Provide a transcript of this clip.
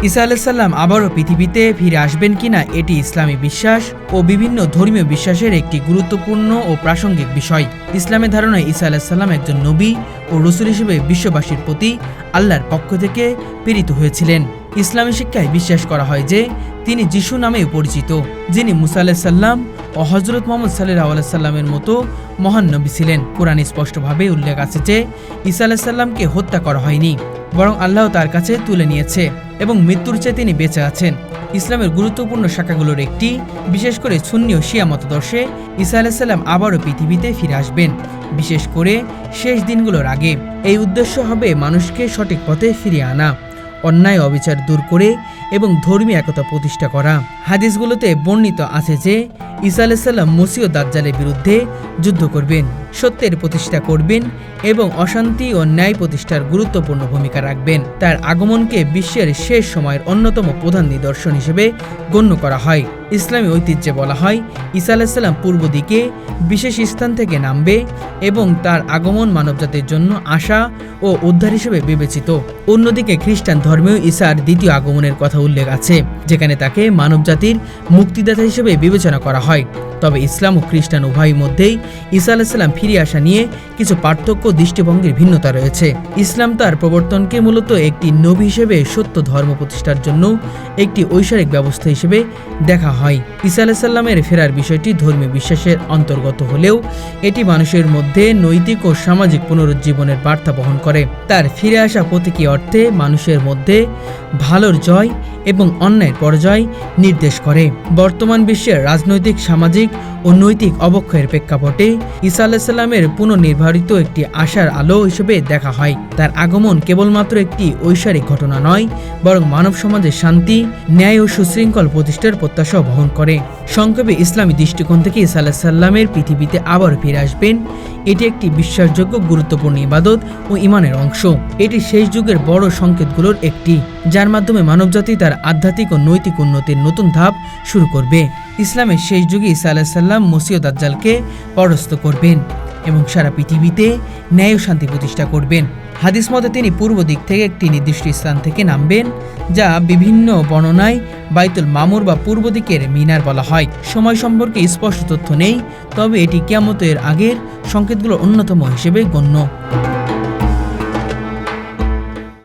ঈসা আলাইহিস সালাম আবারও পৃথিবীতে ফিরে আসবেন কিনা এটি ইসলামী বিশ্বাস ও বিভিন্ন ধর্মীয় বিশ্বাসের একটি গুরুত্বপূর্ণ ও প্রাসঙ্গিক বিষয়। ইসলামের ধারণায় ঈসা আলাইহিস সালাম একজন নবী ও রাসূল হিসেবে বিশ্ববাসীর প্রতি আল্লাহর পক্ষ থেকে প্রেরিত হয়েছিলেন। ইসলামী শিক্ষায় বিশ্বাস করা হয় যে তিনি যিশু নামেও পরিচিত, যিনি মুসা আলাইহিস সালাম ও হযরত মুহাম্মদ সাল্লাল্লাহু আলাইহি সাল্লামের মতো মহান নবী ছিলেন। কোরআনে স্পষ্টভাবে উল্লেখ আছে যে ঈসা আলাইহিস সালামকে হত্যা করা হয়নি, বরং আল্লাহ তার কাছে তুলে নিয়েছে এবং মৃত্যুর চেয়ে তিনি বেঁচে আছেন। ইসলামের গুরুত্বপূর্ণ শাখাগুলোর একটি, বিশেষ করে সুন্নি ও শিয়া মতদর্শে ঈসা আলাইহিস সালাম আবারও পৃথিবীতে ফিরে আসবেন, বিশেষ করে শেষ দিনগুলোর আগে। এই উদ্দেশ্য হবে মানুষকে সঠিক পথে ফিরিয়ে আনা, অন্যায় অবিচার দূর করে এবং ধর্মীয় একতা প্রতিষ্ঠা করা। হাদিসগুলোতে বর্ণিত আছে যে ঈসা আলাইহিস সালাম মসীহ দাজ্জালের বিরুদ্ধে যুদ্ধ করবেন, সত্যের প্রতিষ্ঠা করবেন এবং অশান্তি ও ন্যায় প্রতিষ্ঠার গুরুত্বপূর্ণ ভূমিকা রাখবেন। তার আগমনকে বিশ্বের শেষ সময়ের অন্যতম প্রধান নিদর্শন হিসেবে গণ্য করা হয়। ইসলামী ঐতিহ্যে বলা হয় ঈসা আলাইহিস সালাম পূর্ব দিকে বিশেষ স্থান থেকে নামবে এবং তার আগমন মানবজাতির জন্য আশা ও উদ্ধার হিসেবে বিবেচিত। অন্যদিকে খ্রিস্টান ধর্মেও ঈসার দ্বিতীয় আগমনের কথা উল্লেখ আছে, যেখানে তাকে মানবজাতির মুক্তিদাতা হিসেবে বিবেচনা করা হয়। তবে ইসলাম ও খ্রিস্টান উভয়ের মধ্যেই ঈসা আলাইহিস সালাম ফিরে আসা নিয়ে কিছু পার্থক্য দৃষ্টিভঙ্গির ভিন্নতা রয়েছে। ইসলাম তার প্রবর্তনকে মূলত একটি নবী হিসেবে সত্য ধর্ম প্রতিষ্ঠার জন্য একটি ঐশ্বরিক ব্যবস্থা হিসেবে দেখা হয়। ঈসা আলাইহিস সালামের ফেরার বিষয়টি ধর্মীয় বিশ্বাসের অন্তর্গত হলেও এটি মানুষের মধ্যে নৈতিক ও সামাজিক পুনরুজ্জীবনের বার্তা বহন করে। তার ফিরে আসা প্রতীকী অর্থে মানুষের মধ্যে ভালোর জয় এবং অন্যায়ের পরাজয় নির্দেশ করে। বর্তমান বিশ্বের রাজনৈতিক, সামাজিক ও নৈতিক অবক্ষয়ের প্রেক্ষাপটে ঈসা আলাইহিস সালামের পুনর্নির্ধারিত একটি আশার আলো হিসেবে দেখা হয়। তার আগমন কেবলমাত্র একটি ঐশ্বরিক ঘটনা নয়, বরং মানব সমাজের শান্তি, ন্যায় ও সুশৃঙ্খল প্রতিষ্ঠার প্রত্যাশা বহন করে। সংক্ষেপে ইসলামী দৃষ্টিকোণ থেকে ঈসা আলাইহিস সালামের পৃথিবীতে আবার ফিরে আসবেন এটি একটি বিশ্বাসযোগ্য গুরুত্বপূর্ণ ইবাদত ও ঈমানের অংশ। এটি শেষ যুগের বড় সংকেতগুলোর একটি, যার মাধ্যমে মানবজাতি তার আধ্যাত্মিক ও নৈতিক উন্নতির নতুন ধাপ শুরু করবে। ইসলামের শেষ যুগে ঈসা আলাইহিস সালাম মসীহ দাজ্জালকে পরাস্ত করবেন এবং সারা পৃথিবীতে ন্যায় ও শান্তি প্রতিষ্ঠা করবেন। হাদিস মতে তিনি পূর্ব দিক থেকে একটি নির্দিষ্ট স্থান থেকে নামবেন, যা বিভিন্ন বর্ণনায় বাইতুল মামুর বা পূর্ব দিকের মিনার বলা হয়। সময় সম্পর্কে স্পষ্ট তথ্য নেই, তবে এটি কিয়ামতের আগের সংকেতগুলোর অন্যতম হিসেবে গণ্য।